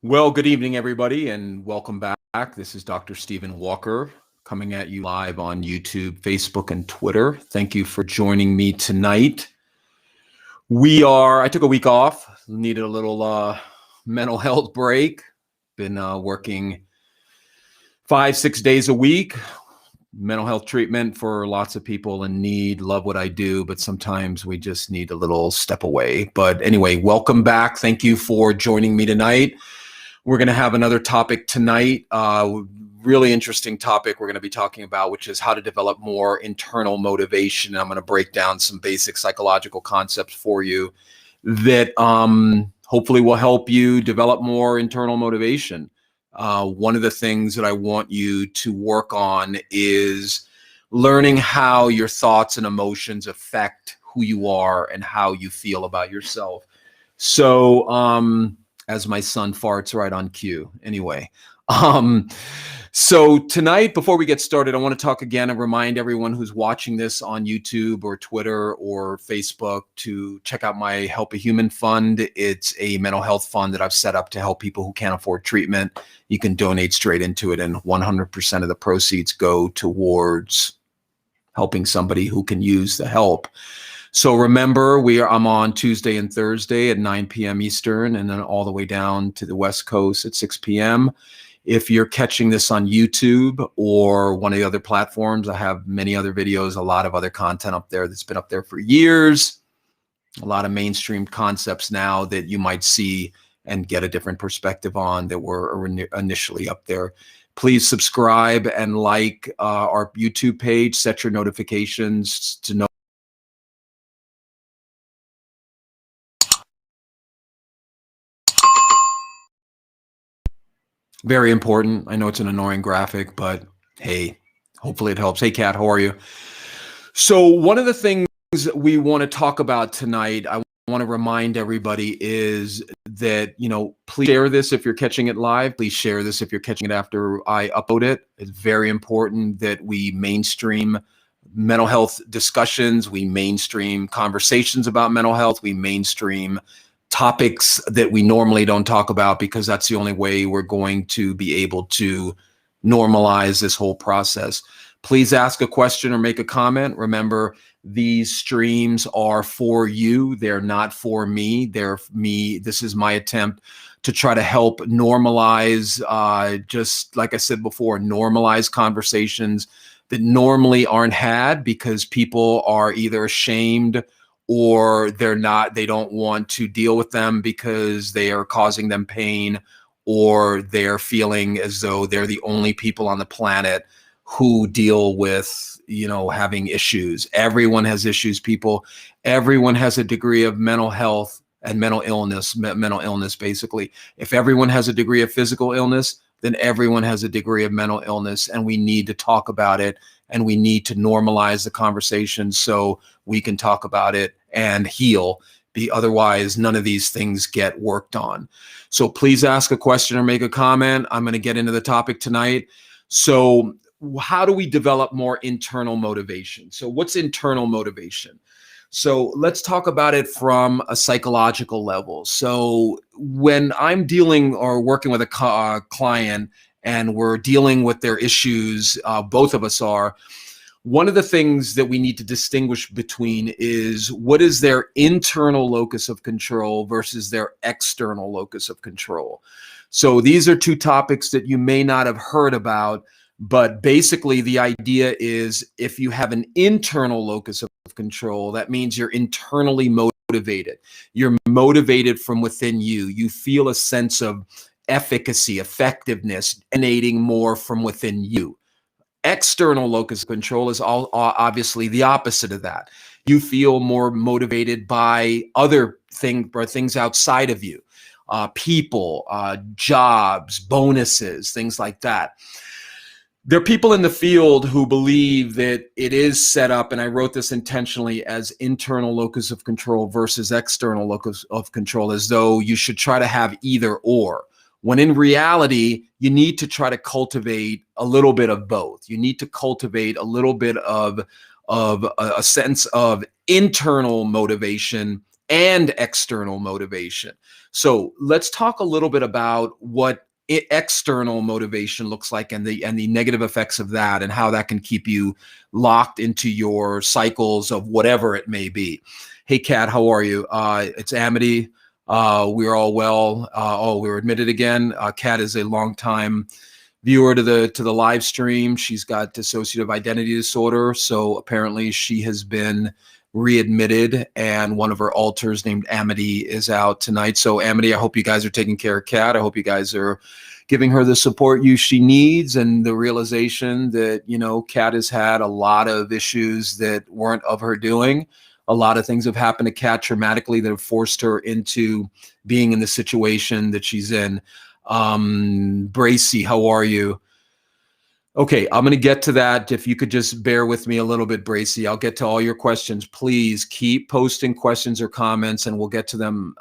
Well, good evening, everybody, and welcome back. This is Dr. Stephen Walker coming at you live on YouTube, Facebook, and Twitter. Thank you for joining me tonight. I took a week off, needed a little mental health break. Been working 5-6 days a week, mental health treatment for lots of people in need. Love what I do, but sometimes we just need a little step away. But anyway, welcome back. Thank you for joining me tonight. We're going to have another topic tonight, really interesting topic we're going to be talking about, which is how to develop more internal motivation. I'm going to break down some basic psychological concepts for you that hopefully will help you develop more internal motivation. One of the things that I want you to work on is learning how your thoughts and emotions affect who you are and how you feel about yourself. So, as my son farts right on cue. Anyway, so tonight, before we get started, I want to talk again and remind everyone who's watching this on YouTube or Twitter or Facebook to check out my Help a Human Fund. It's a mental health fund that I've set up to help people who can't afford treatment. You can donate straight into it, and 100% of the proceeds go towards helping somebody who can use the help. So remember, I'm on Tuesday and Thursday at 9 p.m. Eastern, and then all the way down to the West Coast at 6 p.m. If you're catching this on YouTube or one of the other platforms, I have many other videos, a lot of other content up there that's been up there for years, a lot of mainstream concepts now that you might see and get a different perspective on that were initially up there. Please subscribe and like our YouTube page, set your notifications to know. Very important. I know it's an annoying graphic, but hey, hopefully it helps. Hey, Kat, how are you? So one of the things we want to talk about tonight, I want to remind everybody is that, please share this if you're catching it live. Please share this if you're catching it after I upload it. It's very important that we mainstream mental health discussions. We mainstream conversations about mental health. We mainstream topics that we normally don't talk about, because that's the only way we're going to be able to normalize this whole process. Please ask a question or make a comment. Remember, these streams are for you. They're not for me. They're me. This is my attempt to try to help normalize, just like I said before, normalize conversations that normally aren't had because people are either ashamed or they don't want to deal with them because they are causing them pain, or they're feeling as though they're the only people on the planet who deal with, having issues. Everyone has issues, people. Everyone has a degree of mental health and mental illness, basically. If everyone has a degree of physical illness, then everyone has a degree of mental illness, and we need to talk about it, and we need to normalize the conversation so we can talk about it and heal. Otherwise, none of these things get worked on. So please ask a question or make a comment. I'm going to get into the topic tonight. So how do we develop more internal motivation? So what's internal motivation? So let's talk about it from a psychological level. So when I'm dealing or working with a client and we're dealing with their issues, both of us are, one of the things that we need to distinguish between is what is their internal locus of control versus their external locus of control. So these are two topics that you may not have heard about, but basically the idea is if you have an internal locus of control, that means you're internally motivated. You're motivated from within you. You feel a sense of efficacy, effectiveness, emanating more from within you. External locus of control is obviously the opposite of that. You feel more motivated by other things outside of you, people, jobs, bonuses, things like that. There are people in the field who believe that it is set up, and I wrote this intentionally, as internal locus of control versus external locus of control, as though you should try to have either or. When in reality, you need to try to cultivate a little bit of both. You need to cultivate a little bit of a sense of internal motivation and external motivation. So let's talk a little bit about what external motivation looks like and the negative effects of that and how that can keep you locked into your cycles of whatever it may be. Hey, Kat, how are you? It's Amity. We're all well. We were admitted again. Kat is a longtime viewer to the live stream. She's got dissociative identity disorder, so apparently she has been readmitted, and one of her alters named Amity is out tonight. So Amity, I hope you guys are taking care of Kat. I hope you guys are giving her the support she needs, and the realization that, you know, Kat has had a lot of issues that weren't of her doing. A lot of things have happened to Kat traumatically that have forced her into being in the situation that she's in. Bracy, how are you? Okay, I'm going to get to that. If you could just bear with me a little bit, Bracy, I'll get to all your questions. Please keep posting questions or comments, and we'll get to them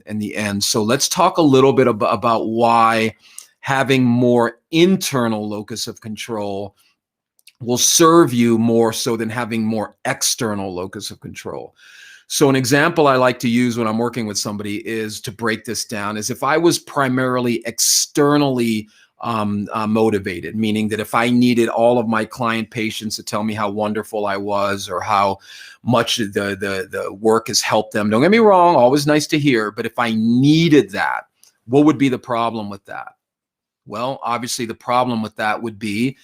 in the end. So let's talk a little bit about why having more internal locus of control will serve you more so than having more external locus of control. So an example I like to use when I'm working with somebody is to break this down is if I was primarily externally motivated, meaning that if I needed all of my client patients to tell me how wonderful I was or how much the work has helped them. Don't get me wrong, always nice to hear, but if I needed that, what would be the problem with that? Well, obviously the problem with that would be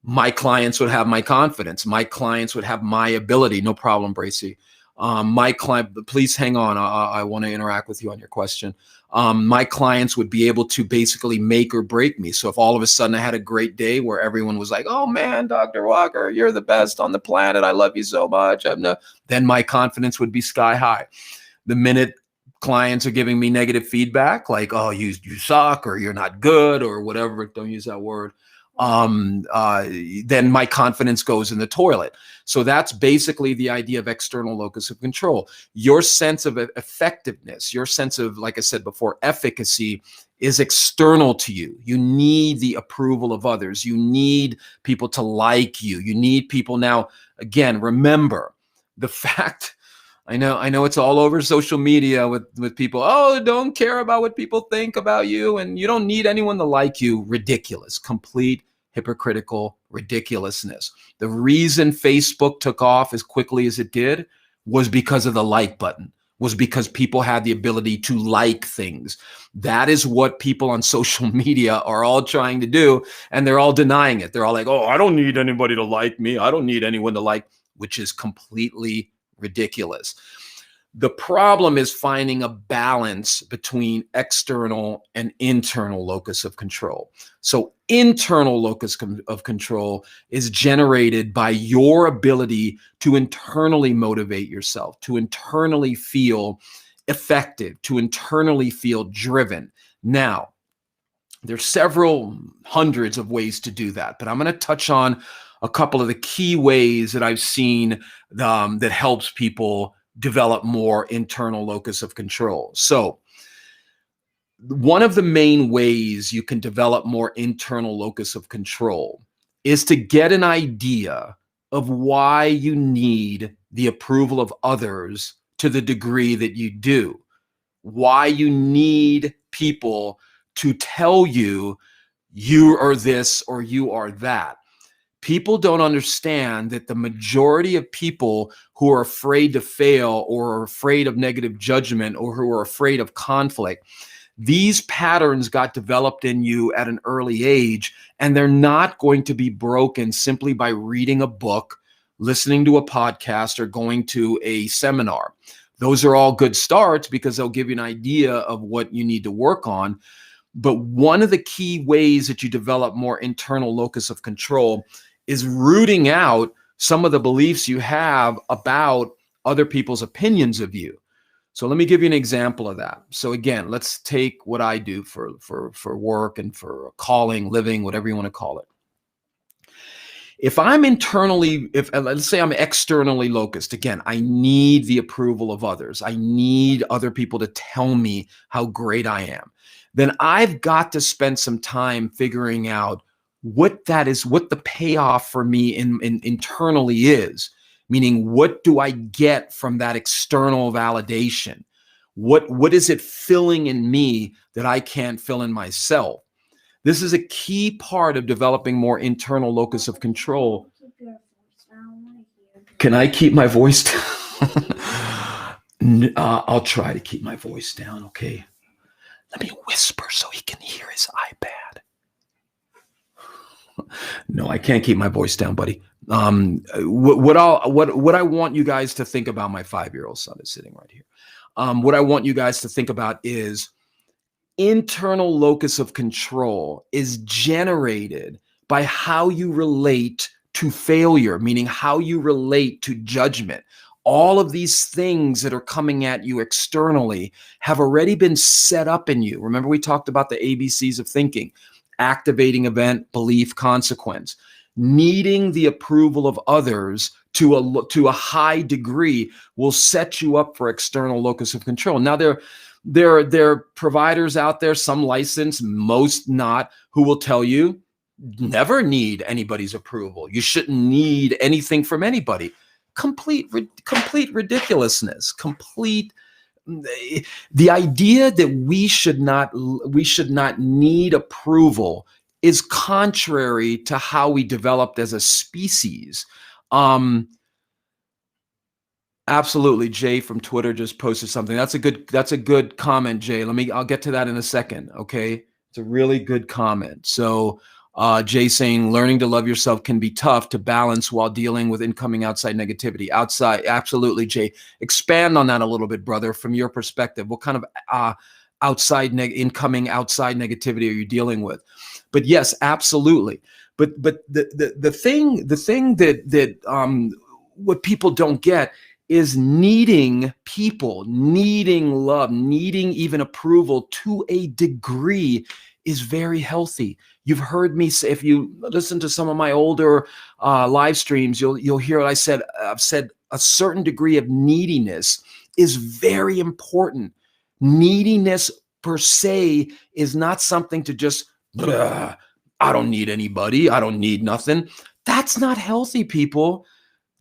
my clients would have my confidence. My clients would have my ability. No problem, Bracy. My client, please hang on. I want to interact with you on your question. My clients would be able to basically make or break me. So if all of a sudden I had a great day where everyone was like, oh man, Dr. Walker, you're the best on the planet. I love you so much. Then my confidence would be sky high. The minute clients are giving me negative feedback, like, oh, you suck, or you're not good, or whatever, don't use that word, then my confidence goes in the toilet. So that's basically the idea of external locus of control. Your sense of effectiveness, your sense of, like I said before, efficacy is external to you. You need the approval of others. You need people to like you. You need people. Now, again, remember the fact, I know it's all over social media with people, oh, don't care about what people think about you and you don't need anyone to like you. Ridiculous, complete hypocritical ridiculousness. The reason Facebook took off as quickly as it did was because of the like button, was because people had the ability to like things. That is what people on social media are all trying to do, and they're all denying it. They're all like, oh, I don't need anybody to like me. I don't need anyone to like, which is completely ridiculous. The problem is finding a balance between external and internal locus of control. So internal locus of control is generated by your ability to internally motivate yourself, to internally feel effective, to internally feel driven. Now, there's several hundreds of ways to do that, but I'm going to touch on a couple of the key ways that I've seen that helps people develop more internal locus of control. So one of the main ways you can develop more internal locus of control is to get an idea of why you need the approval of others to the degree that you do, why you need people to tell you you are this or you are that. People don't understand that the majority of people who are afraid to fail or are afraid of negative judgment or who are afraid of conflict, these patterns got developed in you at an early age, and they're not going to be broken simply by reading a book, listening to a podcast, or going to a seminar. Those are all good starts because they'll give you an idea of what you need to work on. But one of the key ways that you develop more internal locus of control is rooting out some of the beliefs you have about other people's opinions of you. So let me give you an example of that. So again, let's take what I do for work and for calling, living, whatever you want to call it. If I'm internally, let's say I'm externally locused, again, I need the approval of others. I need other people to tell me how great I am. Then I've got to spend some time figuring out what that is, what the payoff for me internally is. meaning what do I get from that external validation? What is it filling in me that I can't fill in myself? This is a key part of developing more internal locus of control. Can I keep my voice down? I'll try to keep my voice down, okay? Let me whisper so he can hear his iPad. No, I can't keep my voice down, buddy. What I want you guys to think about, my 5-year-old son is sitting right here. What I want you guys to think about is internal locus of control is generated by how you relate to failure, meaning how you relate to judgment. All of these things that are coming at you externally have already been set up in you. Remember, we talked about the ABCs of thinking: activating event, belief, consequence. Needing the approval of others to a high degree will set you up for external locus of control. Now, there are providers out there, some licensed, most not, who will tell you never need anybody's approval. You shouldn't need anything from anybody. Complete ridiculousness. The idea that we should not need approval is contrary to how we developed as a species. Absolutely. Jay from Twitter just posted something. That's a good comment, Jay. I'll get to that in a second. Okay. It's a really good comment. So Jay saying learning to love yourself can be tough to balance while dealing with incoming outside negativity. Absolutely, Jay. Expand on that a little bit, brother, from your perspective. What kind of incoming outside negativity are you dealing with? But yes, absolutely. But the thing that what people don't get is needing people, needing love, needing even approval to a degree is very healthy. You've heard me say, if you listen to some of my older live streams, you'll hear what I said. I've said a certain degree of neediness is very important. Neediness per se is not something to just, I don't need anybody, I don't need nothing. That's not healthy, people.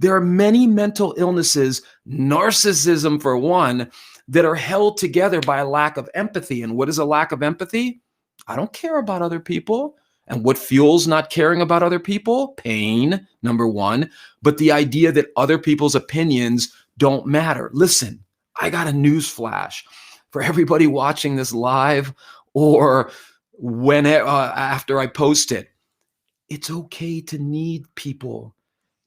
There are many mental illnesses, narcissism for one, that are held together by a lack of empathy. And what is a lack of empathy? I don't care about other people. And what fuels not caring about other people? Pain, number one. But the idea that other people's opinions don't matter. Listen, I got a news flash for everybody watching this live or when after I post it. It's okay to need people.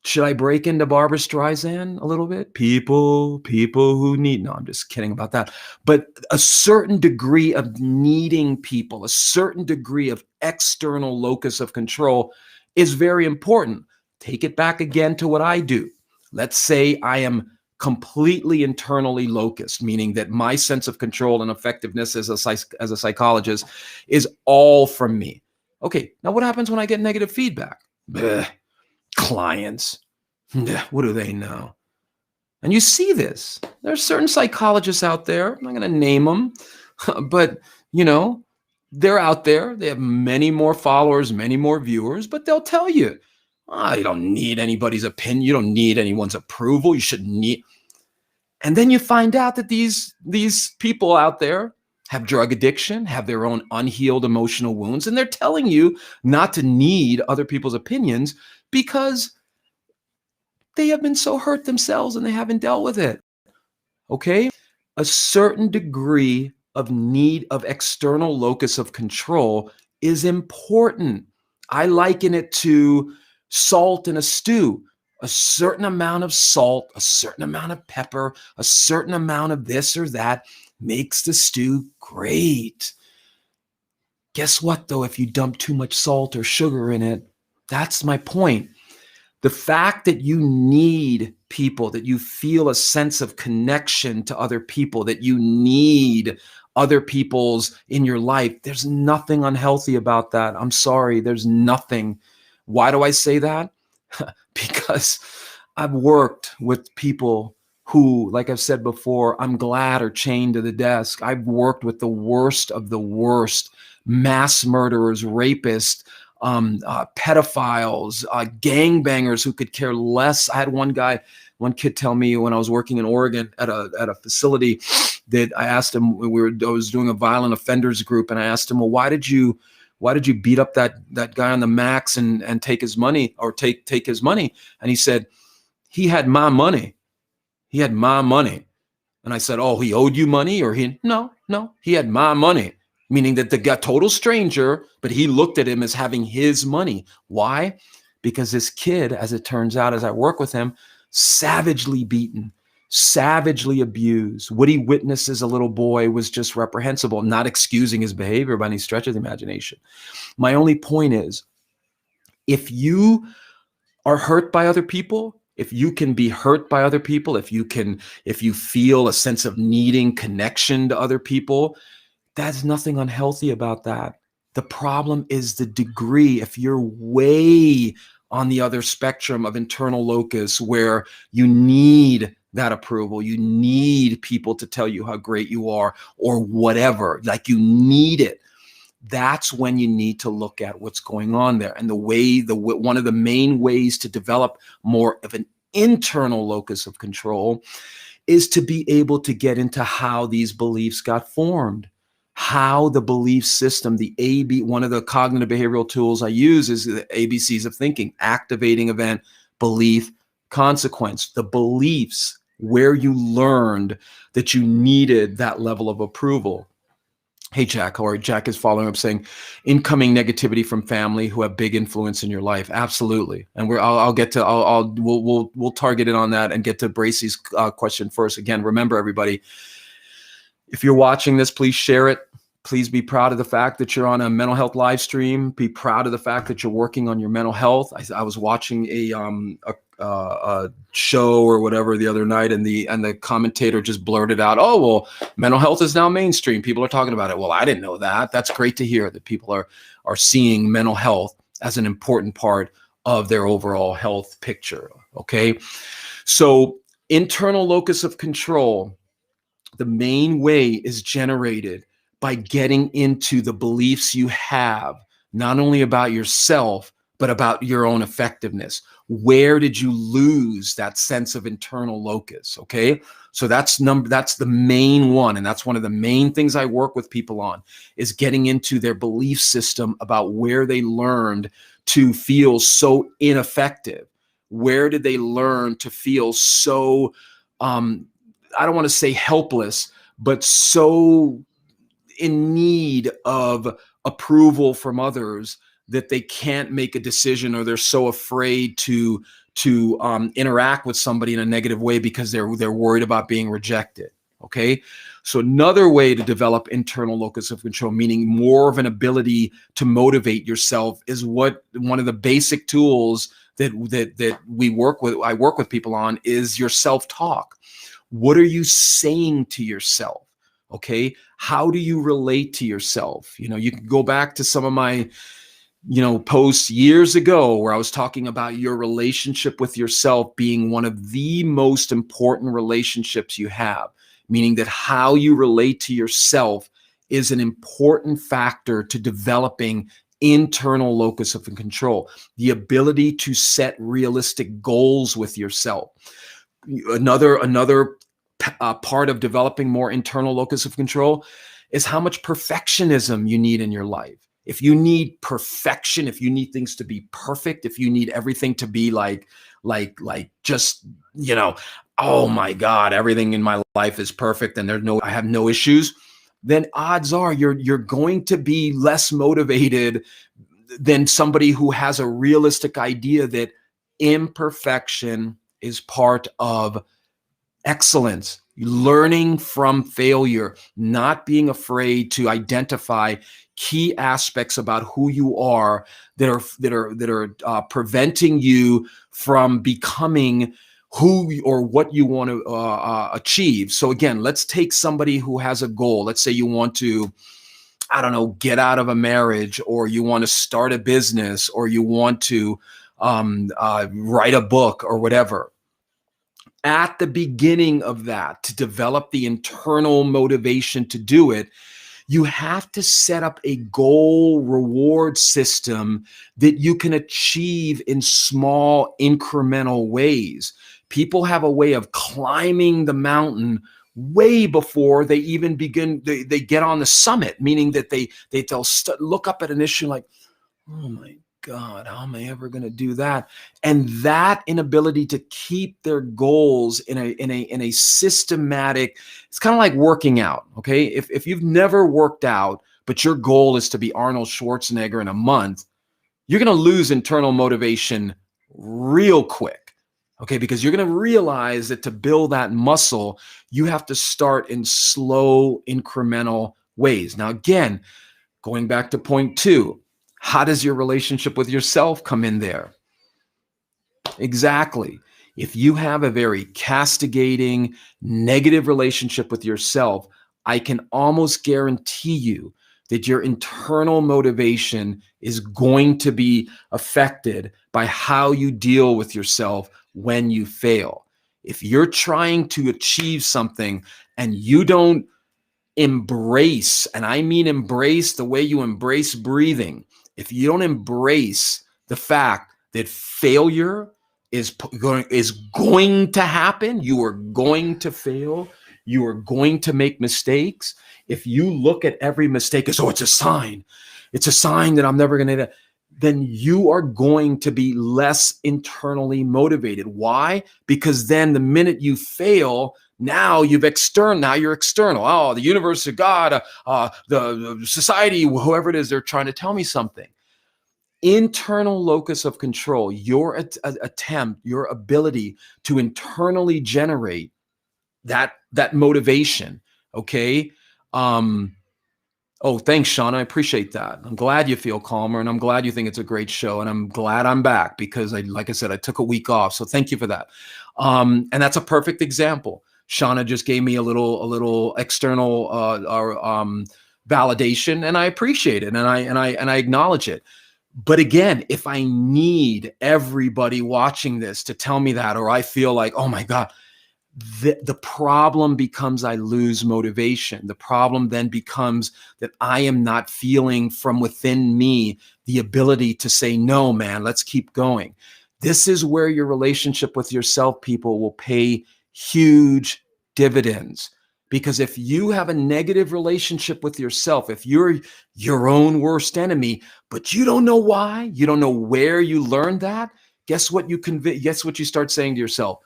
Should I break into Barbra Streisand a little bit? People who need, no, I'm just kidding about that. But a certain degree of needing people, a certain degree of external locus of control is very important. Take it back again to what I do. Let's say I am completely internally locused, meaning that my sense of control and effectiveness as a psychologist is all from me. Okay, now what happens when I get negative feedback? Blech. Clients, what do they know? And you see this. There's certain psychologists out there, I'm not going to name them, but they're out there. They have many more followers, many more viewers, but they'll tell you, you don't need anybody's opinion. You don't need anyone's approval. You shouldn't need. And then you find out that these people out there have drug addiction, have their own unhealed emotional wounds, and they're telling you not to need other people's opinions because they have been so hurt themselves and they haven't dealt with it. Okay? A certain degree of need of external locus of control is important. I liken it to salt in a stew. A certain amount of salt, a certain amount of pepper, a certain amount of this or that makes the stew great. Guess what, though, if you dump too much salt or sugar in it? That's my point. The fact that you need people, that you feel a sense of connection to other people, that you need other people's in your life, there's nothing unhealthy about that. I'm sorry, there's nothing. Why do I say that? Because I've worked with people who, like I've said before, I'm glad are chained to the desk. I've worked with the worst of the worst, mass murderers, rapists, pedophiles, gangbangers who could care less. I had one kid tell me when I was working in Oregon at a facility that I asked him, I was doing a violent offenders group, and I asked him, well, why did you beat up that guy on the max and take his money, or take his money? And he said, he had my money. He had my money. And I said, oh, he owed you money? Or no, he had my money. Meaning that the guy, total stranger, but he looked at him as having his money. Why? Because this kid, as it turns out, as I work with him, savagely beaten, savagely abused. What he witnessed as a little boy was just reprehensible, not excusing his behavior by any stretch of the imagination. My only point is, if you are hurt by other people, if you can be hurt by other people, if you feel a sense of needing connection to other people, there's nothing unhealthy about that. The problem is the degree. If you're way on the other spectrum of internal locus, where you need that approval, you need people to tell you how great you are, or whatever, like you need it, that's when you need to look at what's going on there. And one of the main ways to develop more of an internal locus of control is to be able to get into how these beliefs got formed, how the belief system, one of the cognitive behavioral tools I use is the ABCs of thinking: activating event, belief, consequence. The beliefs, where you learned that you needed that level of approval. Hey, Jack, or Jack is following up saying, incoming negativity from family who have big influence in your life. Absolutely. And we'll target it on that and get to Bracey's question first. Again, remember, everybody, if you're watching this, please share it. Please be proud of the fact that you're on a mental health live stream. Be proud of the fact that you're working on your mental health. I was watching a show or whatever the other night, and the commentator just blurted out, "Oh, well, mental health is now mainstream. People are talking about it." Well, I didn't know that. That's great to hear that people are seeing mental health as an important part of their overall health picture. Okay, so internal locus of control, the main way is generated by getting into the beliefs you have, not only about yourself, but about your own effectiveness. Where did you lose that sense of internal locus? Okay, so that's the main one, and that's one of the main things I work with people on, is getting into their belief system about where they learned to feel so ineffective. Where did they learn to feel so I don't want to say helpless, but so in need of approval from others that they can't make a decision, or they're so afraid to interact with somebody in a negative way because they're worried about being rejected. Okay, so another way to develop internal locus of control, meaning more of an ability to motivate yourself, is one of the basic tools that I work with people on, is your self-talk. What are you saying to yourself? Okay, how do you relate to yourself? You can go back to some of my posts years ago where I was talking about your relationship with yourself being one of the most important relationships you have, meaning that how you relate to yourself is an important factor to developing internal locus of control, the ability to set realistic goals with yourself. Another part of developing more internal locus of control is how much perfectionism you need in your life. If you need perfection, if you need things to be perfect, if you need everything to be like just, oh my God, everything in my life is perfect and I have no issues, then odds are you're going to be less motivated than somebody who has a realistic idea that imperfection is part of excellence, learning from failure, not being afraid to identify key aspects about who you are that are preventing you from becoming who or what you want to achieve. So again, let's take somebody who has a goal. Let's say you want to, I don't know, get out of a marriage, or you want to start a business, or you want to write a book or whatever. At the beginning of that, to develop the internal motivation to do it, You have to set up a goal reward system that you can achieve in small incremental ways. People have a way of climbing the mountain way before they even begin, they get on the summit, meaning that they'll look up at an issue like, oh my God, how am I ever going to do that? And that inability to keep their goals in a systematic, it's kind of like working out. Okay. If you've never worked out, but your goal is to be Arnold Schwarzenegger in a month, you're going to lose internal motivation real quick. Okay. Because you're going to realize that to build that muscle, you have to start in slow, incremental ways. Now, again, going back to point 2, how does your relationship with yourself come in there? Exactly. If you have a very castigating, negative relationship with yourself, I can almost guarantee you that your internal motivation is going to be affected by how you deal with yourself when you fail. If you're trying to achieve something and you don't embrace, and I mean embrace the way you embrace breathing, if you don't embrace the fact that failure is going to happen, you are going to fail, you are going to make mistakes. If you look at every mistake as, oh, it's a sign that I'm never going to, then you are going to be less internally motivated. Why? Because then the minute you fail, now you're external. Oh, the universe, God, the society, whoever it is, they're trying to tell me something. Internal locus of control, your attempt, your ability to internally generate that motivation. Okay. Oh, thanks, Sean. I appreciate that. I'm glad you feel calmer, and I'm glad you think it's a great show, and I'm glad I'm back because like I said, I took a week off. So thank you for that. And that's a perfect example. Shauna just gave me a little external validation, and I appreciate it, and I acknowledge it. But again, if I need everybody watching this to tell me that, or I feel like, oh my God, the problem becomes I lose motivation. The problem then becomes that I am not feeling from within me the ability to say, no, man, let's keep going. This is where your relationship with yourself, people, will pay huge dividends. Because if you have a negative relationship with yourself, if you're your own worst enemy, but you don't know why, you don't know where you learned that, guess what you start saying to yourself?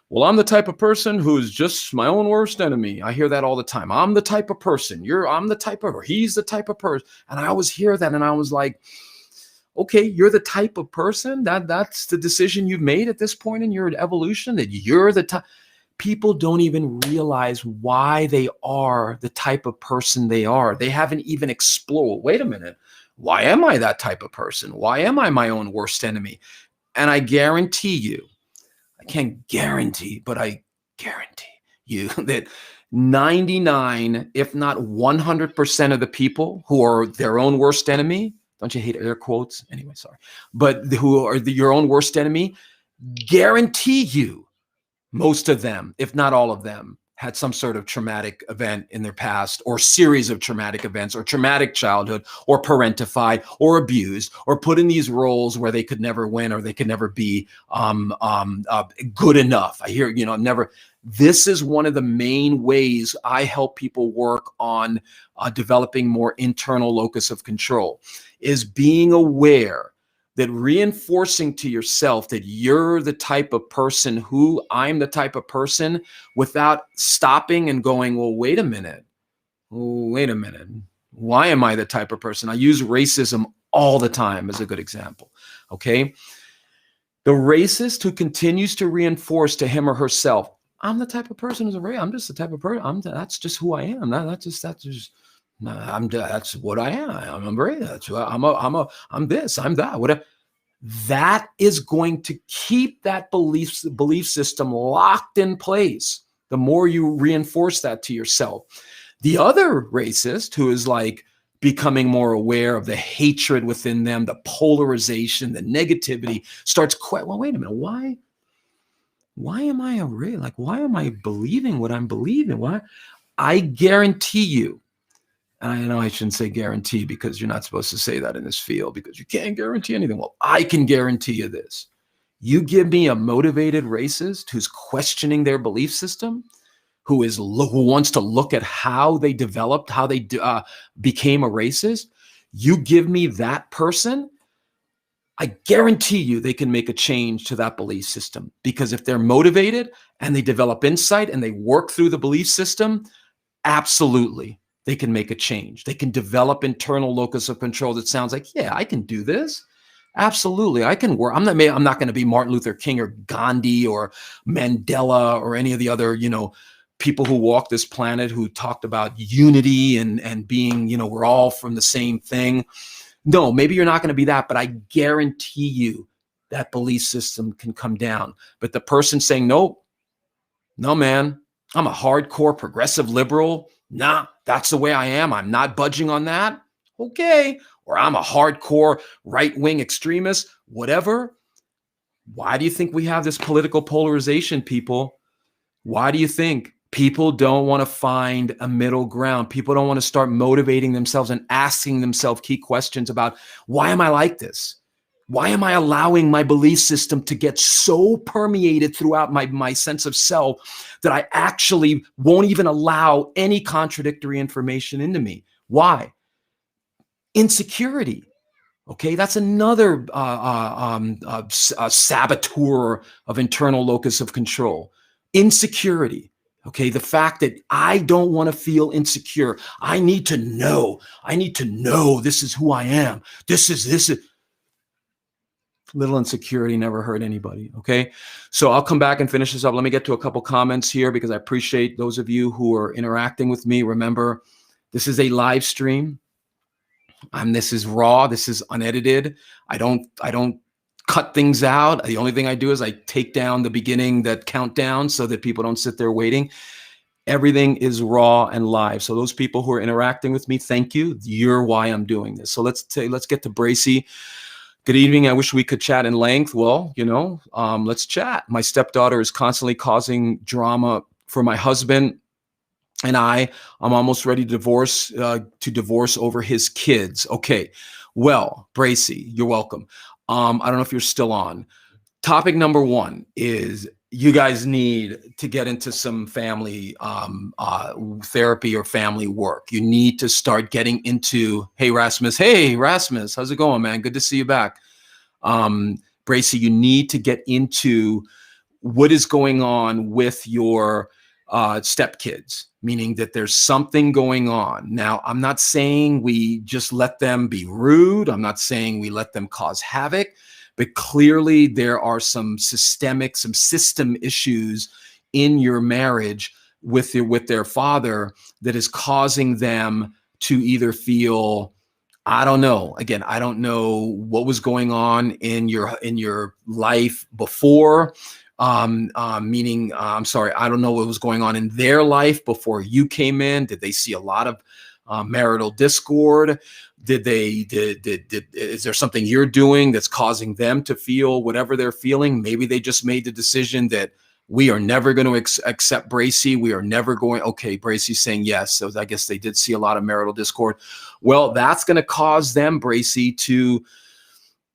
Well, I'm the type of person who's just my own worst enemy. I hear that all the time. I'm the type of person. He's the type of person. And I always hear that, and I was like, okay, you're the type of person? That's the decision you've made at this point in your evolution, that you're the type. People don't even realize why they are the type of person they are. They haven't even explored, wait a minute, why am I that type of person? Why am I my own worst enemy? And I guarantee you, I can't guarantee, but I guarantee you that 99, if not 100% of the people who are their own worst enemy, don't you hate air quotes? Anyway, sorry. But who are your own worst enemy, guarantee you, most of them, if not all of them, had some sort of traumatic event in their past, or series of traumatic events, or traumatic childhood, or parentified, or abused, or put in these roles where they could never win, or they could never be good enough. I hear, never. This is one of the main ways I help people work on developing more internal locus of control, is being aware that reinforcing to yourself that you're the type of person I'm the type of person, without stopping and going, well, wait a minute. Why am I the type of person? I use racism all the time as a good example. Okay. The racist who continues to reinforce to him or herself, I'm the type of person who's a racist. I'm just the type of person. That's just who I am. That's what I am. I'm racist. I'm this, I'm that, whatever. That is going to keep that belief system locked in place the more you reinforce that to yourself. The other racist, who is like becoming more aware of the hatred within them, the polarization, the negativity, starts well, wait a minute, why am I why am I believing what I'm believing? Why? I guarantee you, And I know I shouldn't say guarantee because you're not supposed to say that in this field because you can't guarantee anything. Well, I can guarantee you this. You give me a motivated racist who's questioning their belief system, who wants to look at how they developed, how they became a racist. You give me that person, I guarantee you they can make a change to that belief system, because if they're motivated and they develop insight and they work through the belief system, absolutely they can make a change. They can develop internal locus of control that sounds like, yeah, I can do this. Absolutely, I can work. I'm not going to be Martin Luther King or Gandhi or Mandela or any of the other, people who walked this planet who talked about unity and being, we're all from the same thing. No, maybe you're not going to be that, but I guarantee you that belief system can come down. But the person saying, nope, no, man, I'm a hardcore progressive liberal. Nah, that's the way I am. I'm not budging on that. Okay. Or I'm a hardcore right-wing extremist, whatever. Why do you think we have this political polarization, people? Why do you think people don't want to find a middle ground? People don't want to start motivating themselves and asking themselves key questions about, why am I like this? Why am I allowing my belief system to get so permeated throughout my sense of self that I actually won't even allow any contradictory information into me? Why? Insecurity. Okay, that's another saboteur of internal locus of control. Insecurity. Okay, the fact that I don't want to feel insecure. I need to know. This is who I am. This is little insecurity never hurt anybody. Okay, so I'll come back and finish this up. Let me get to a couple comments here because I appreciate those of you who are interacting with me. Remember, this is a live stream. This is raw. This is unedited. I don't cut things out. The only thing I do is I take down the beginning, that countdown, so that people don't sit there waiting. Everything is raw and live. So those people who are interacting with me, thank you. You're why I'm doing this. So let's get to Bracy. Good evening. I wish we could chat in length. Well, let's chat. My stepdaughter is constantly causing drama for my husband. And I'm almost ready to divorce over his kids. Okay. Well, Bracy, you're welcome. I don't know if you're still on. Topic number one is you guys need to get into some family therapy or family work. You need to start getting into, hey, Rasmus, how's it going, man? Good to see you back. Bracy, you need to get into what is going on with your stepkids, meaning that there's something going on. Now, I'm not saying we just let them be rude. I'm not saying we let them cause havoc, but clearly there are some system issues in your marriage with their father that is causing them to either feel, I don't know. Again, I don't know what was going on in your life before. I'm sorry, I don't know what was going on in their life before you came in. Did they see a lot of marital discord? Is there something you're doing that's causing them to feel whatever they're feeling? Maybe they just made the decision that we are never going to accept Bracy. We are never going. Okay, Bracy's saying yes. So I guess they did see a lot of marital discord. Well, that's going to cause them, Bracy, to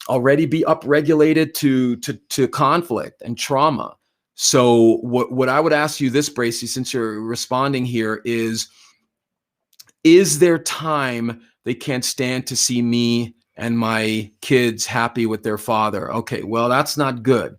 already be upregulated to conflict and trauma. So what I would ask you this, Bracy, since you're responding here, is there time they can't stand to see me and my kids happy with their father? Okay, well, that's not good,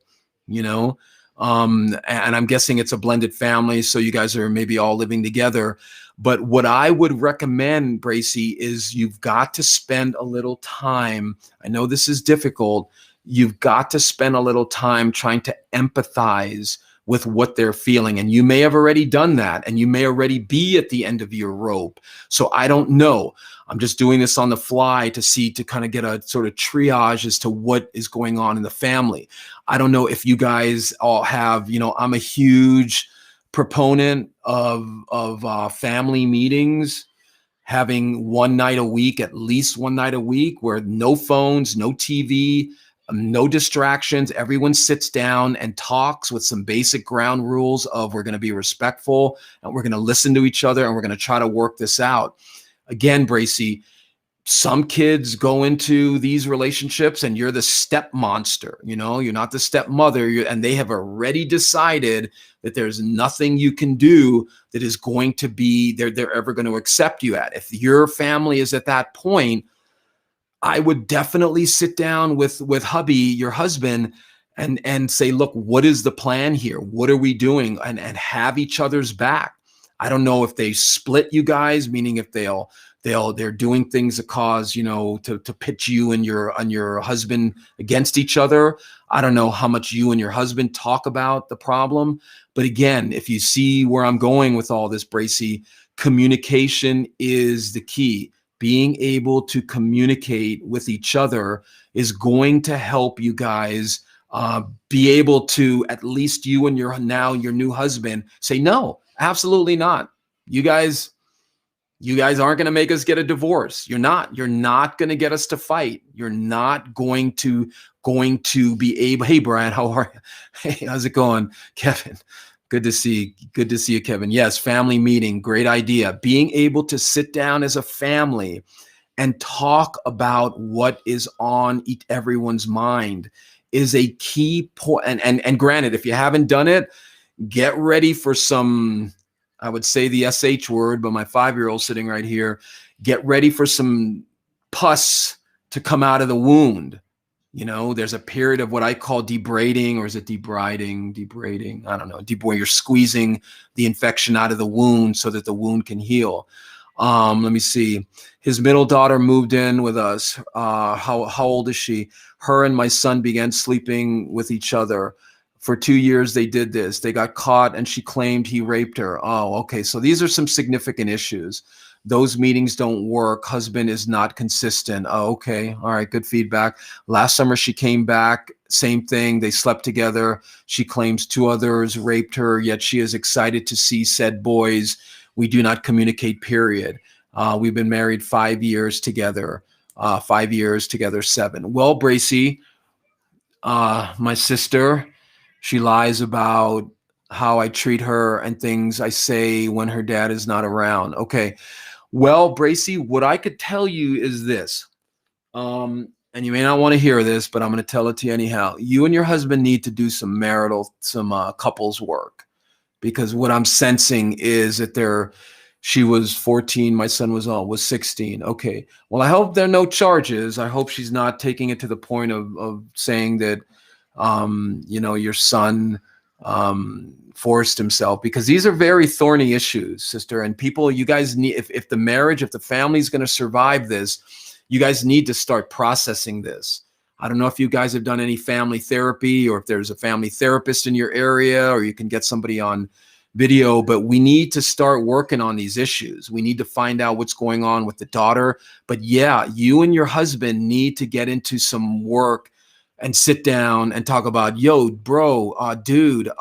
and I'm guessing it's a blended family, so you guys are maybe all living together. But what I would recommend, Bracy, is you've got to spend a little time. I know this is difficult. You've got to spend a little time trying to empathize with what they're feeling. And you may have already done that, and you may already be at the end of your rope. So I don't know. I'm just doing this on the fly to kind of get a sort of triage as to what is going on in the family. I don't know if you guys all have, I'm a huge proponent of family meetings, having one night a week, at least one night a week, where no phones, no TV, no distractions. Everyone sits down and talks with some basic ground rules of we're going to be respectful and we're going to listen to each other and we're going to try to work this out. again, Bracy, some kids go into these relationships and you're the step monster, you're not the stepmother, and they have already decided that there's nothing you can do that is going to be they're ever going to accept you at. If your family is at that point, I would definitely sit down with hubby, your husband, and say, look, what is the plan here? What are we doing? And have each other's back. I don't know if they split you guys, meaning if they're doing things that cause, to pitch you and your husband against each other. I don't know how much you and your husband talk about the problem. But again, if you see where I'm going with all this, Bracy, communication is the key. Being able to communicate with each other is going to help you guys be able to, at least you and your new husband, say, no, absolutely not. You guys aren't going to make us get a divorce. You're not going to get us to fight. You're not going to be able. Hey, Brian, how are you? Hey, how's it going? Kevin, good to see you, Kevin. Yes, family meeting, great idea. Being able to sit down as a family and talk about what is on everyone's mind is a key point. And granted, if you haven't done it, get ready for some, I would say the SH word, but my 5-year-old sitting right here, get ready for some pus to come out of the wound. There's a period of what I call debrading, or is it debrading? I don't know, where you're squeezing the infection out of the wound so that the wound can heal. Let me see. His middle daughter moved in with us. How old is she? Her and my son began sleeping with each other. For 2 years, they did this. They got caught and she claimed he raped her. Oh, okay. So these are some significant issues. Those meetings don't work. Husband is not consistent. Oh, okay. All right. Good feedback. Last summer, she came back. Same thing. They slept together. She claims 2 others raped her, yet she is excited to see said boys. We do not communicate, period. We've been married 5 years together. 5 years together, 7. Well, Bracy, my sister, she lies about how I treat her and things I say when her dad is not around. Okay. Well, Bracy, what I could tell you is this, and you may not want to hear this, but I'm going to tell it to you anyhow. You and your husband need to do some couples work, because what I'm sensing is that she was 14, my son was 16. Okay. Well, I hope there are no charges. I hope she's not taking it to the point of saying that, your son forced himself, because these are very thorny issues, sister. And people, you guys need, if the family is going to survive this, you guys need to start processing this. I don't know if you guys have done any family therapy, or if there's a family therapist in your area, or you can get somebody on video, but we need to start working on these issues. We need to find out what's going on with the daughter. But yeah, you and your husband need to get into some work and sit down and talk about, yo, bro, dude,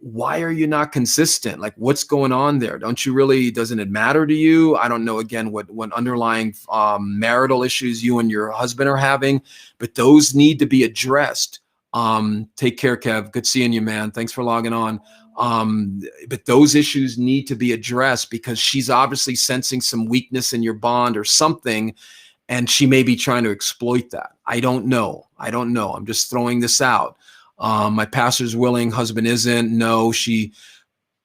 why are you not consistent? Like, what's going on there? Doesn't it matter to you? I don't know, again, what underlying marital issues you and your husband are having, but those need to be addressed. Take care, Kev. Good seeing you, man. Thanks for logging on. But those issues need to be addressed, because she's obviously sensing some weakness in your bond or something, and she may be trying to exploit that. I don't know. I'm just throwing this out. My pastor's willing, husband isn't. No, she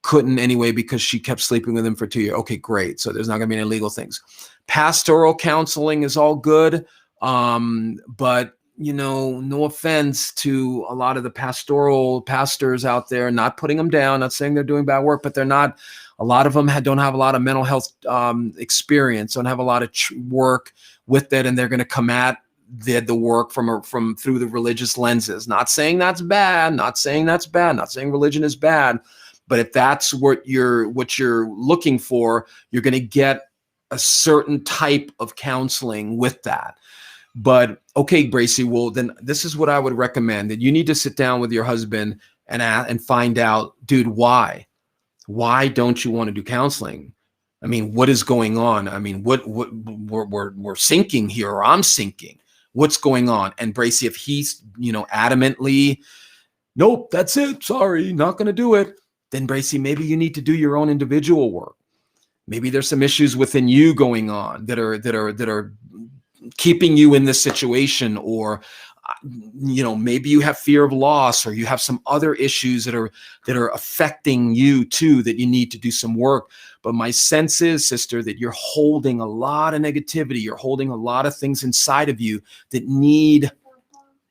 couldn't anyway because she kept sleeping with him for 2 years. Okay, great. So there's not going to be any legal things. Pastoral counseling is all good. But no offense to a lot of the pastoral pastors out there, not putting them down, not saying they're doing bad work, but a lot of them don't have a lot of mental health experience, don't have a lot of work with it, and they're going to come at the work from through the religious lenses. Not saying that's bad, not saying religion is bad, but if that's what you're looking for, you're going to get a certain type of counseling with that. But okay, Bracy, well, then this is what I would recommend, that you need to sit down with your husband and find out, dude, why don't you want to do counseling? I mean, what is going on? I mean, what we're sinking here, or I'm sinking. What's going on? And Bracy, if he's, adamantly, nope, that's it, sorry, not going to do it, then Bracy, maybe you need to do your own individual work. Maybe there's some issues within you going on that are keeping you in this situation, or maybe you have fear of loss, or you have some other issues that are affecting you too, that you need to do some work. But my sense is, sister, that you're holding a lot of negativity. You're holding a lot of things inside of you that need,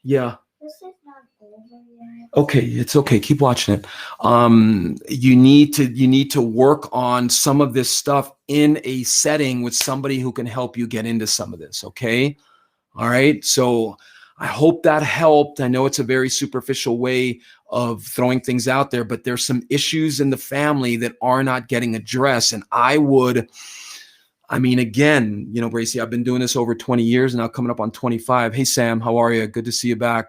yeah. This is not over yet. Okay, it's okay. Keep watching it. You need to work on some of this stuff in a setting with somebody who can help you get into some of this. Okay. All right. So I hope that helped. I know it's a very superficial way of throwing things out there, but there's some issues in the family that are not getting addressed. And again, Bracy, I've been doing this over 20 years now, coming up on 25. Hey, Sam, how are you? Good to see you back.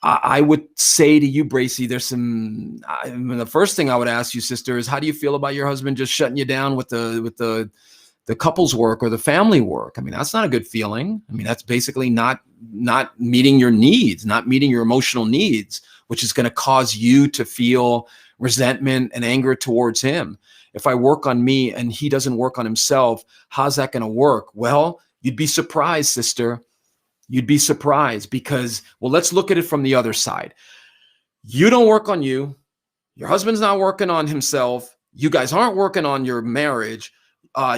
I would say to you, Bracy, there's the first thing I would ask you, sister, is how do you feel about your husband just shutting you down with the couples work or the family work? That's not a good feeling. That's basically not meeting your needs, not meeting your emotional needs, which is going to cause you to feel resentment and anger towards him. If I work on me and he doesn't work on himself, how's that going to work? Well, you'd be surprised, sister. You'd be surprised because, let's look at it from the other side. You don't work on you. Your husband's not working on himself. You guys aren't working on your marriage.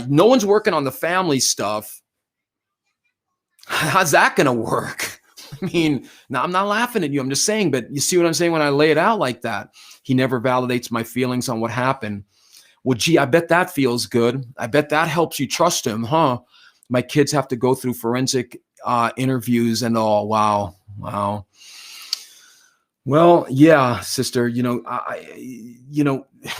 No one's working on the family stuff. How's that going to work? Now I'm not laughing at you. I'm just saying, but you see what I'm saying when I lay it out like that? He never validates my feelings on what happened. Well, gee, I bet that feels good. I bet that helps you trust him, huh? My kids have to go through forensic interviews and all. Wow. Well, yeah, sister,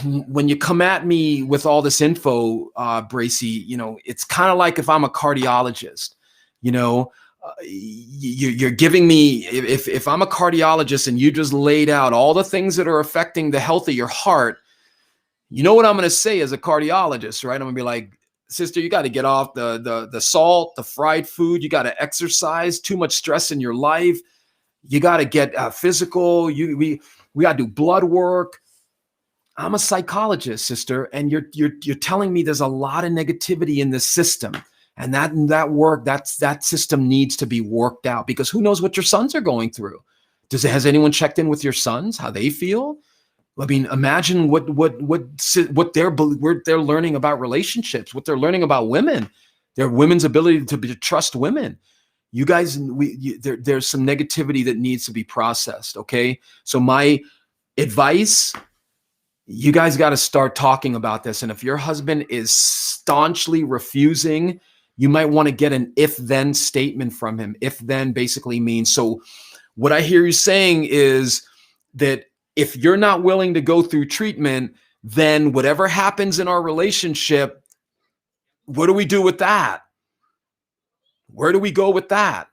when you come at me with all this info, Bracy, it's kind of like if I'm a cardiologist, you're giving me, if I'm a cardiologist and you just laid out all the things that are affecting the health of your heart, you know what I'm going to say as a cardiologist, right? I'm going to be like, sister, you got to get off the salt, the fried food. You got to exercise. Too much stress in your life. You got to get physical. We got to do blood work. I'm a psychologist, sister, and you're telling me there's a lot of negativity in this system, and that system needs to be worked out, because who knows what your sons are going through? Has anyone checked in with your sons, how they feel? Imagine what they're learning about relationships, what they're learning about women, their women's ability to trust women. You guys, there's some negativity that needs to be processed. Okay, so my advice: you guys got to start talking about this. And if your husband is staunchly refusing, you might want to get an if-then statement from him. If-then basically means, so what I hear you saying is that if you're not willing to go through treatment, then whatever happens in our relationship, what do we do with that? Where do we go with that?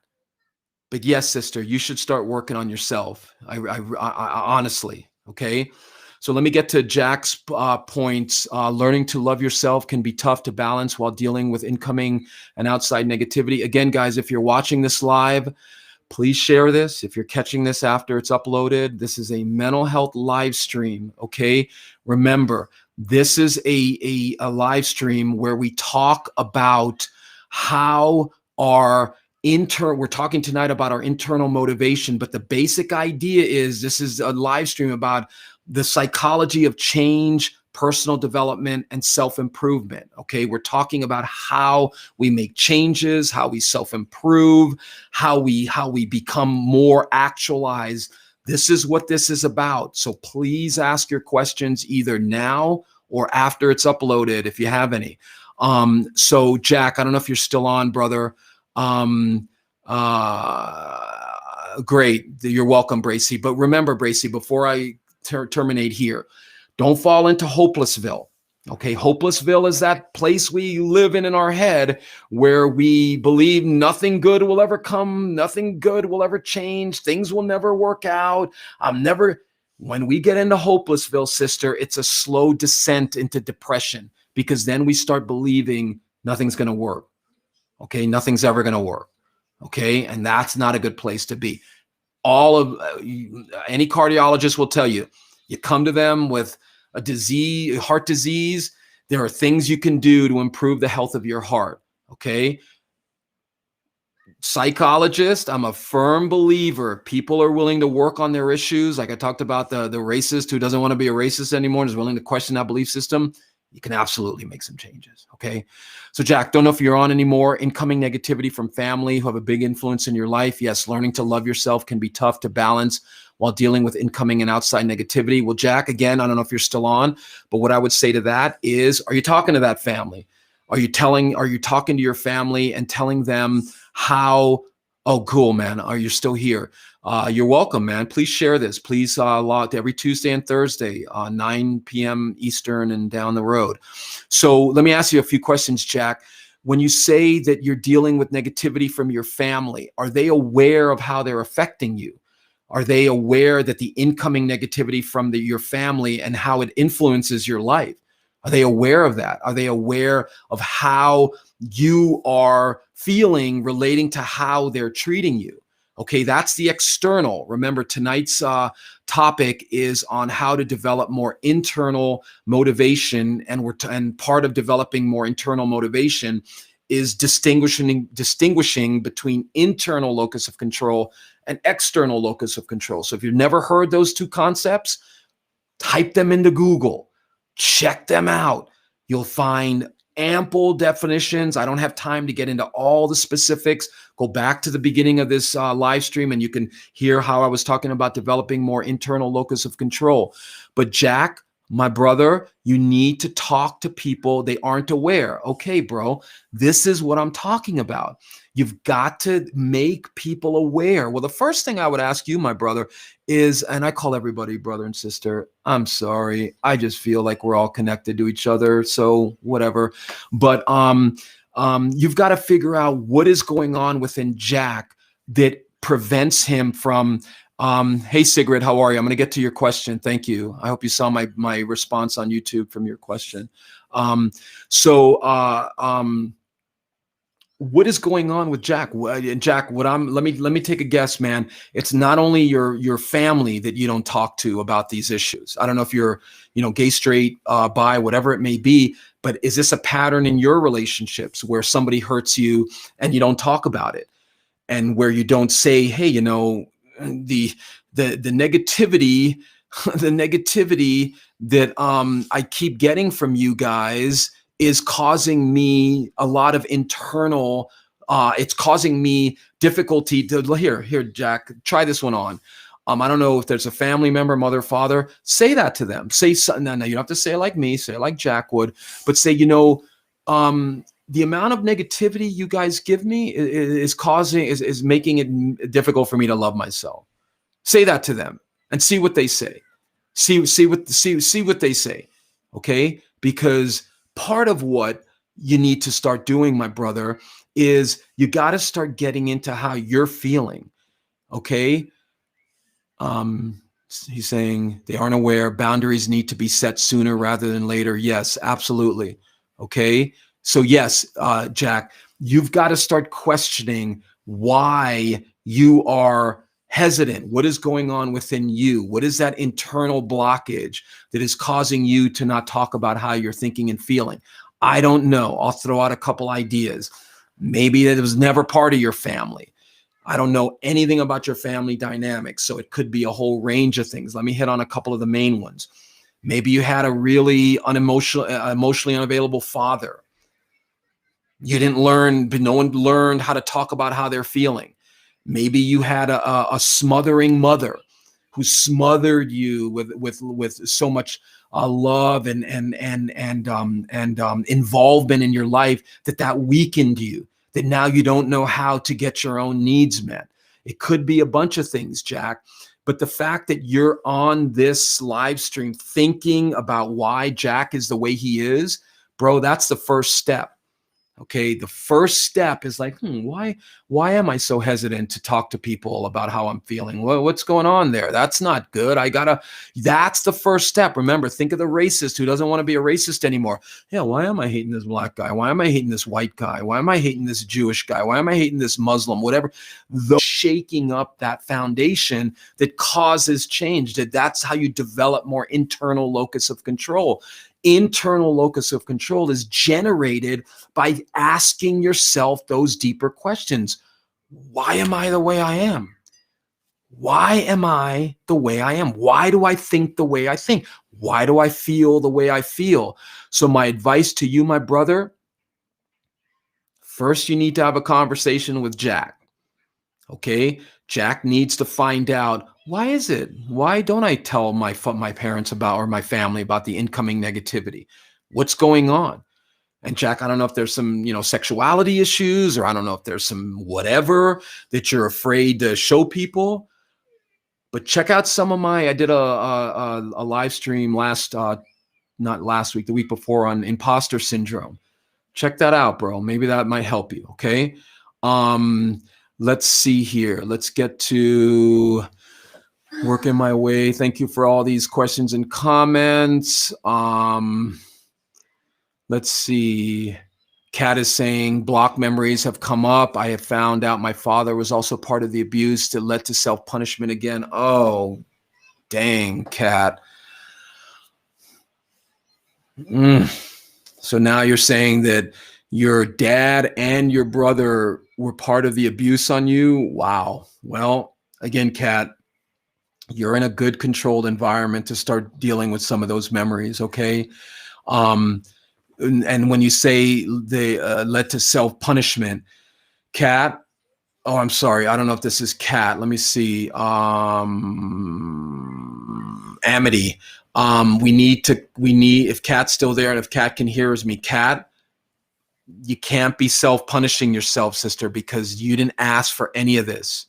But yes, sister, you should start working on yourself. I honestly, okay? So let me get to Jack's points. Learning to love yourself can be tough to balance while dealing with incoming and outside negativity. Again, guys, if you're watching this live, please share this. If you're catching this after it's uploaded, this is a mental health live stream, okay? Remember, this is a live stream where we talk about how we're talking tonight about our internal motivation, but the basic idea is this is a live stream about the psychology of change, personal development, and self-improvement. Okay, we're talking about how we make changes, how we self-improve, how we become more actualized. This is what this is about. So please ask your questions either now or after it's uploaded, if you have any. So Jack, I don't know if you're still on, brother. Great, you're welcome, Bracy. But remember, Bracy, before I terminate here, don't fall into hopelessville. Okay, hopelessville is that place we live in our head where we believe nothing good will ever come, nothing good will ever change, things will never work out. When we get into hopelessville, sister, it's a slow descent into depression, because then we start believing nothing's going to work. Okay, nothing's ever going to work. Okay, and that's not a good place to be. Any cardiologist will tell you, you come to them with a disease, heart disease, There are things you can do to improve the health of your heart. Okay. Psychologist, I'm a firm believer. People are willing to work on their issues. Like I talked about the racist who doesn't want to be a racist anymore and is willing to question that belief system. You can absolutely make some changes. Okay. So Jack, don't know if you're on anymore. Incoming negativity from family who have a big influence in your life. Yes, learning to love yourself can be tough to balance while dealing with incoming and outside negativity. Well, Jack, again, I don't know if you're still on, but what I would say to that is, are you talking to that family? Are you talking to your family and telling them how, oh, cool, man, are you still here? You're welcome, man. Please share this. Please log every Tuesday and Thursday, 9 p.m. Eastern and down the road. So let me ask you a few questions, Jack. When you say that you're dealing with negativity from your family, are they aware of how they're affecting you? Are they aware that the incoming negativity from your family and how it influences your life? Are they aware of that? Are they aware of how you are feeling relating to how they're treating you? Okay, that's the external. Remember, tonight's topic is on how to develop more internal motivation, and part of developing more internal motivation is distinguishing between internal locus of control and external locus of control. So if you've never heard those two concepts, type them into Google. Check them out. You'll find ample definitions. I don't have time to get into all the specifics. Go back to the beginning of this live stream and you can hear how I was talking about developing more internal locus of control. But Jack, my brother, you need to talk to people. They aren't aware. Okay, bro, this is what I'm talking about. You've got to make people aware. Well, the first thing I would ask you, my brother, is, and I call everybody brother and sister. I'm sorry. I just feel like we're all connected to each other. So whatever. But you've got to figure out what is going on within Jack that prevents him from, hey, Sigrid, how are you? I'm going to get to your question. Thank you. I hope you saw my response on YouTube from your question. What is going on with Jack? Jack, let me take a guess, man. It's not only your family that you don't talk to about these issues. I don't know if you're, gay, straight, bi, whatever it may be, but is this a pattern in your relationships where somebody hurts you and you don't talk about it, and where you don't say, hey, the negativity, the negativity that I keep getting from you guys is causing me a lot of internal, it's causing me difficulty to, here, Jack, try this one on. I don't know if there's a family member, mother, father, say that to them. Say something. No, you don't have to say it like me, say it like Jack would, but say, the amount of negativity you guys give me is making it difficult for me to love myself. Say that to them and see what they say. See what they say. Okay? Because part of what you need to start doing, my brother, is you got to start getting into how you're feeling. Okay? He's saying they aren't aware. Boundaries need to be set sooner rather than later. Yes, absolutely. Okay? So yes, Jack, you've got to start questioning why you are hesitant. What is going on within you? What is that internal blockage that is causing you to not talk about how you're thinking and feeling? I don't know. I'll throw out a couple ideas. Maybe it was never part of your family. I don't know anything about your family dynamics, so it could be a whole range of things. Let me hit on a couple of the main ones. Maybe you had a really emotionally unavailable father. You didn't learn, but no one learned how to talk about how they're feeling. Maybe you had a smothering mother who smothered you with so much love and involvement in your life that weakened you, that now you don't know how to get your own needs met. It could be a bunch of things, Jack. But the fact that you're on this live stream thinking about why Jack is the way he is, bro, that's the first step. Okay, the first step is like, why am I so hesitant to talk to people about how I'm feeling? What's going on there? That's not good. That's the first step. Remember, think of the racist who doesn't want to be a racist anymore. Yeah, why am I hating this black guy? Why am I hating this white guy? Why am I hating this Jewish guy? Why am I hating this Muslim? Whatever. Shaking up that foundation that causes change. That's how you develop more internal locus of control. internal locus of control is generated by asking yourself those deeper questions. Why am I the way I am? Why am I the way I am? Why do I think the way I think? Why do I feel the way I feel? So my advice to you, my brother, first you need to have a conversation with Jack. Okay? Jack needs to find out, why is it? Why don't I tell my parents about, or my family about, the incoming negativity? What's going on? And Jack, I don't know if there's some, sexuality issues, or I don't know if there's some whatever that you're afraid to show people. But check out some of I did a live stream not last week, the week before, on imposter syndrome. Check that out, bro. Maybe that might help you. Okay. Let's see here. Let's get to working my way. Thank you for all these questions and comments. Let's see. Kat is saying block memories have come up. I have found out my father was also part of the abuse that led to self-punishment again. Oh, dang, Kat. So now you're saying that your dad and your brother were part of the abuse on you? Wow. Well, again, Kat, you're in a good controlled environment to start dealing with some of those memories, okay? And when you say they led to self-punishment, Kat, oh, I'm sorry. I don't know if this is Kat. Let me see. Amity. We need, if Kat's still there and if Kat can hear me, Kat, you can't be self-punishing yourself, sister, because you didn't ask for any of this.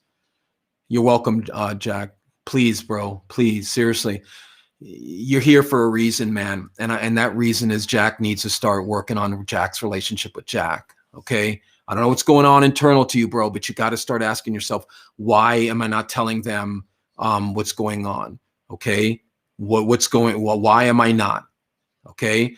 You're welcome, Jack. Please, bro. Please, seriously. You're here for a reason, man. And that reason is Jack needs to start working on Jack's relationship with Jack. Okay. I don't know what's going on internal to you, bro, but you got to start asking yourself, why am I not telling them what's going on? Okay. Why am I not? Okay.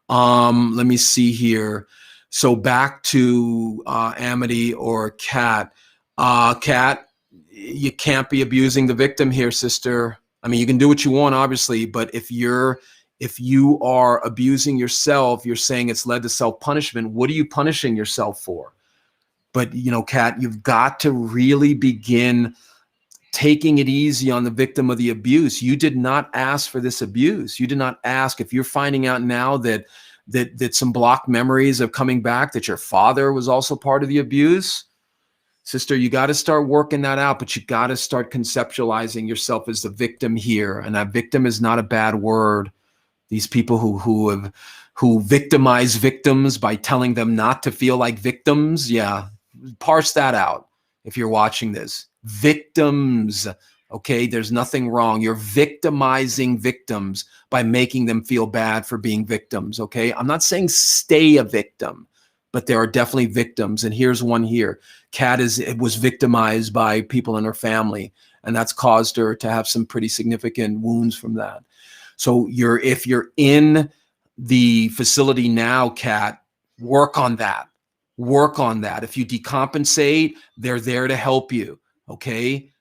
Let me see here. So back to Amity or Kat. Kat, you can't be abusing the victim here, sister. I mean, you can do what you want, obviously, but if you are abusing yourself, you're saying it's led to self-punishment. What are you punishing yourself for? But, Kat, you've got to really begin taking it easy on the victim of the abuse. You did not ask for this abuse. You did not ask. If you're finding out now that some blocked memories of coming back, that your father was also part of the abuse, sister, you got to start working that out, but you got to start conceptualizing yourself as the victim here. And that victim is not a bad word. These people who victimize victims by telling them not to feel like victims. Yeah. Parse that out. If you're watching this, victims. Okay. There's nothing wrong. You're victimizing victims by making them feel bad for being victims. Okay. I'm not saying stay a victim, but there are definitely victims. And here's one here. Kat was victimized by people in her family, and that's caused her to have some pretty significant wounds from that. So if you're in the facility now, Kat, work on that. Work on that. If you decompensate, they're there to help you. Okay.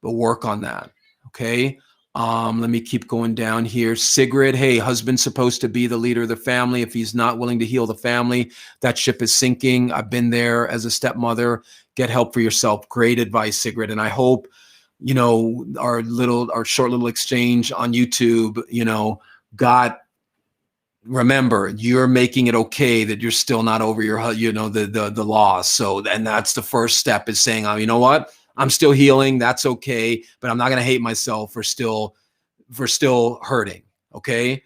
But work on that. Okay. Let me keep going down here. Sigrid, hey, husband's supposed to be the leader of the family. If he's not willing to heal the family, that ship is sinking. I've been there as a stepmother. Get help for yourself. Great advice, Sigrid. And I hope, our short little exchange on YouTube, remember, you're making it okay that you're still not over your, the loss. So, and that's the first step, is saying, oh, you know what? I'm still healing. That's okay. But I'm not going to hate myself for still hurting. Okay.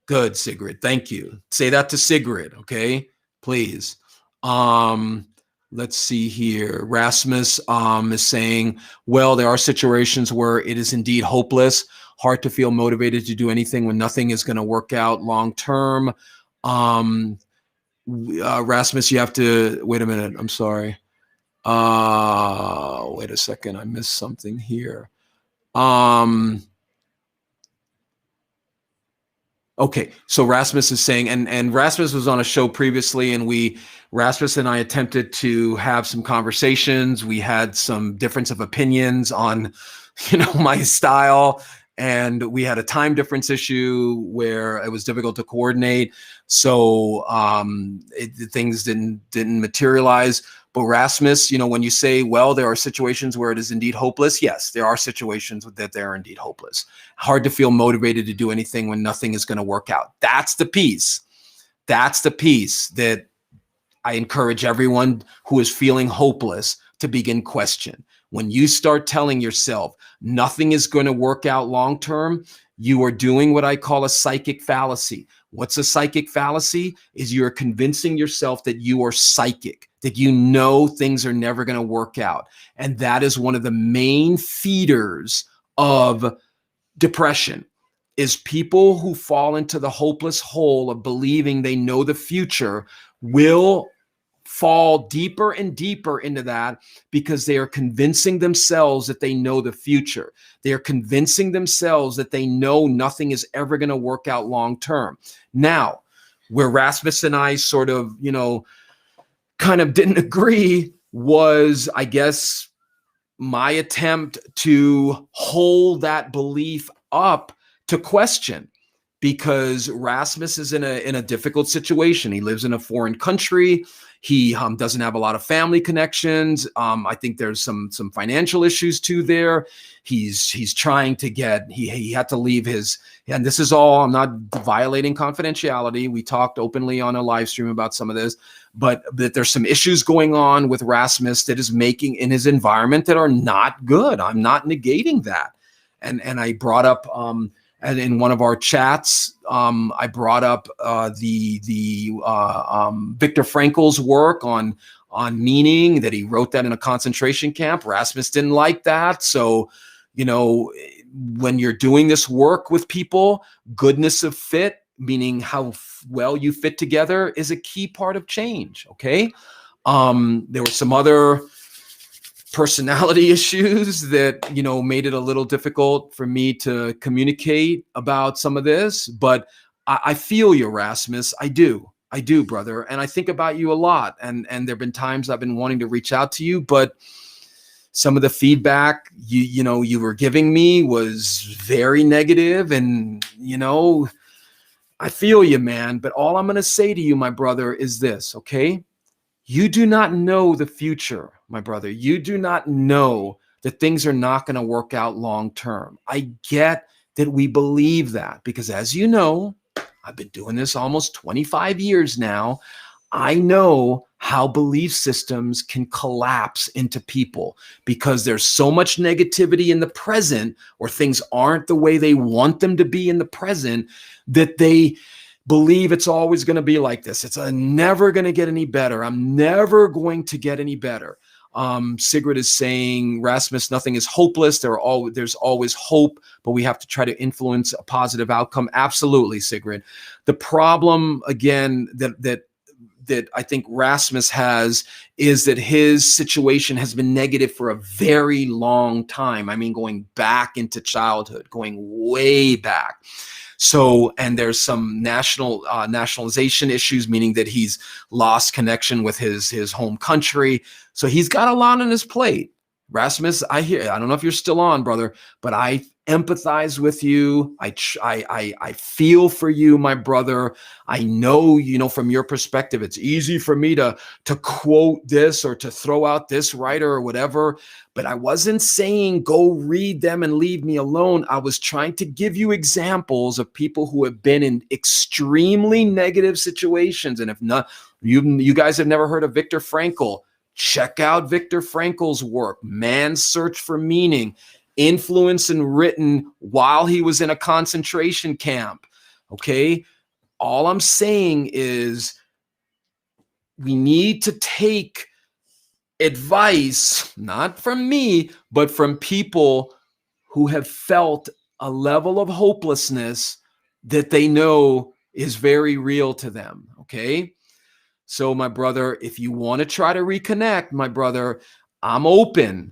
Good, Sigrid. Thank you. Say that to Sigrid. Okay. Please. Let's see here. Rasmus is saying, well, there are situations where it is indeed hopeless, hard to feel motivated to do anything when nothing is going to work out long term. Rasmus, you have to wait a minute. I'm sorry. Wait a second. I missed something here. Okay, so Rasmus is saying, and Rasmus was on a show previously, and Rasmus and I attempted to have some conversations. We had some difference of opinions on, my style, and we had a time difference issue where it was difficult to coordinate. So things didn't materialize. But Rasmus, when you say, well, there are situations where it is indeed hopeless. Yes, there are situations that they're indeed hopeless. Hard to feel motivated to do anything when nothing is going to work out. That's the piece. That's the piece that I encourage everyone who is feeling hopeless to begin question. When you start telling yourself nothing is going to work out long term, you are doing what I call a psychic fallacy. What's a psychic fallacy? Is you're convincing yourself that you are psychic, that you know things are never going to work out. And that is one of the main feeders of depression, is people who fall into the hopeless hole of believing they know the future will fall deeper and deeper into that because they are convincing themselves that they know the future. They are convincing themselves that they know nothing is ever going to work out long term. Now, where Rasmus and I sort of, kind of didn't agree was, I guess, my attempt to hold that belief up to question, because Rasmus is in a difficult situation. He lives in a foreign country. He doesn't have a lot of family connections. I think there's some financial issues too there. He's trying to get, he had to leave his, and this is all, I'm not violating confidentiality. We talked openly on a live stream about some of this, but that there's some issues going on with Rasmus that is making in his environment that are not good. I'm not negating that. And I brought up, and in one of our chats, I brought up the Viktor Frankl's work on meaning, that he wrote that in a concentration camp. Rasmus didn't like that. So, when you're doing this work with people, goodness of fit, meaning how well you fit together, is a key part of change. Okay. There were some other personality issues that, made it a little difficult for me to communicate about some of this, but I feel you, Rasmus. I do, brother. And I think about you a lot. And there've been times I've been wanting to reach out to you, but some of the feedback you were giving me was very negative, and, I feel you, man. But all I'm going to say to you, my brother, is this, okay? You do not know the future, my brother. You do not know that things are not going to work out long term. I get that we believe that because, as you know, I've been doing this almost 25 years now. I know how belief systems can collapse into people because there's so much negativity in the present, or things aren't the way they want them to be in the present, that they believe it's always going to be like this. It's never going to get any better. I'm never going to get any better. Sigrid is saying, Rasmus, nothing is hopeless. There's always hope, but we have to try to influence a positive outcome. Absolutely, Sigrid. The problem, again, that I think Rasmus has is that his situation has been negative for a very long time. I mean, going back into childhood, going way back. So, and there's some nationalization issues, meaning that he's lost connection with his home country. So he's got a lot on his plate. Rasmus, I don't know if you're still on, brother, but I empathize with you. I feel for you, my brother. I know, from your perspective, it's easy for me to quote this or to throw out this writer or whatever, but I wasn't saying go read them and leave me alone. I was trying to give you examples of people who have been in extremely negative situations. And if not, you guys have never heard of Viktor Frankl, check out Viktor Frankl's work, Man's Search for Meaning, influenced and written while he was in a concentration camp. Okay. All I'm saying is we need to take advice, not from me, but from people who have felt a level of hopelessness that they know is very real to them. Okay. So, my brother, if you want to try to reconnect, my brother, I'm open.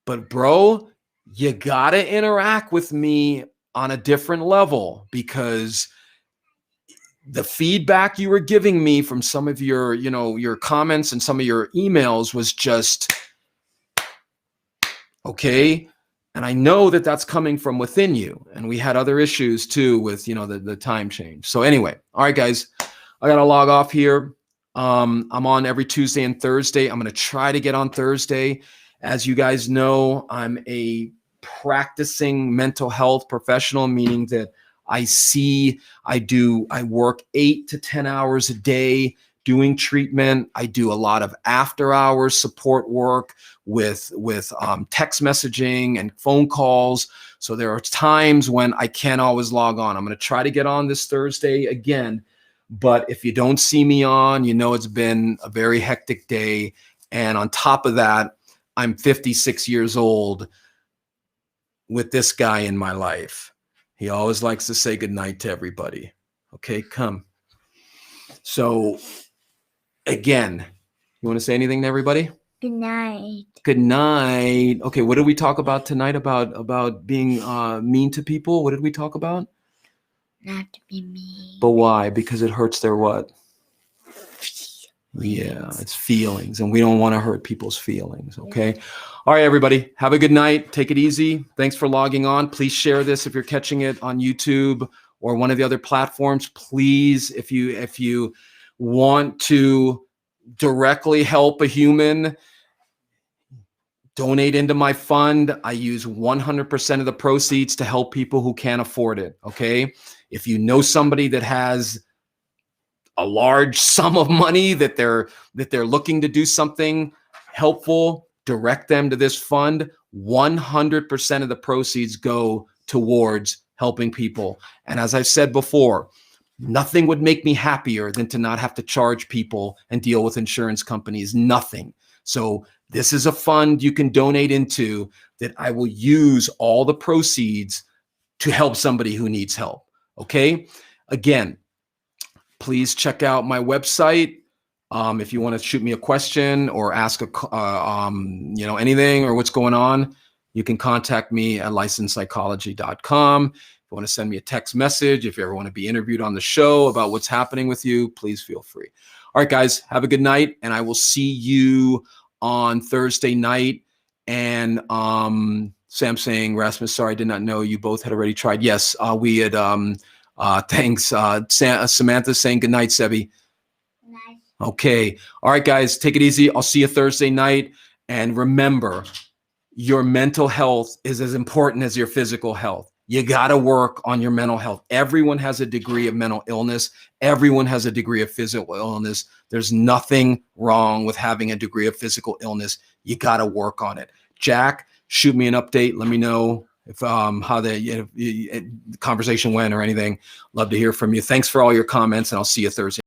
But, bro, you got to interact with me on a different level, because the feedback you were giving me from some of your, your comments and some of your emails was just, okay. And I know that that's coming from within you. And we had other issues too with, the time change. So anyway, all right, guys, I got to log off here. I'm on every Tuesday and Thursday. I'm going to try to get on Thursday. As you guys know, I'm a practicing mental health professional, meaning that I work 8 to 10 hours a day doing treatment. I do a lot of after hours support work with text messaging and phone calls. So there are times when I can't always log on. I'm going to try to get on this Thursday again. But if you don't see me on, it's been a very hectic day. And on top of that, I'm 56 years old with this guy in my life. He always likes to say goodnight to everybody. Okay, come. So again, you want to say anything to everybody? Good night. Good night. Okay, what did we talk about tonight about being mean to people? What did we talk about? Not to be mean. But why? Because it hurts their what? Yeah, it's feelings, and we don't want to hurt people's feelings, okay? Yeah. All right, everybody, have a good night. Take it easy. Thanks for logging on. Please share this if you're catching it on YouTube or one of the other platforms. Please, if you want to directly help a human, donate into my fund. I use 100% of the proceeds to help people who can't afford it, okay? If you know somebody that has a large sum of money that they're looking to do something helpful, direct them to this fund. 100% of the proceeds go towards helping people. And as I've said before, nothing would make me happier than to not have to charge people and deal with insurance companies. Nothing. So this is a fund you can donate into that I will use all the proceeds to help somebody who needs help. Okay? Again, please check out my website. If you want to shoot me a question or ask anything or what's going on, you can contact me at licensepsychology.com. If you want to send me a text message, if you ever want to be interviewed on the show about what's happening with you, please feel free. All right, guys, have a good night, and I will see you on Thursday night. And Sam saying, Rasmus, sorry, I did not know you both had already tried. Yes, we had. Thanks. Samantha saying good night, Sebi. Night. Okay. All right, guys, take it easy. I'll see you Thursday night. And remember, your mental health is as important as your physical health. You got to work on your mental health. Everyone has a degree of mental illness. Everyone has a degree of physical illness. There's nothing wrong with having a degree of physical illness. You got to work on it. Jack, shoot me an update. Let me know if how the conversation went or anything. Love to hear from you. Thanks for all your comments, and I'll see you Thursday.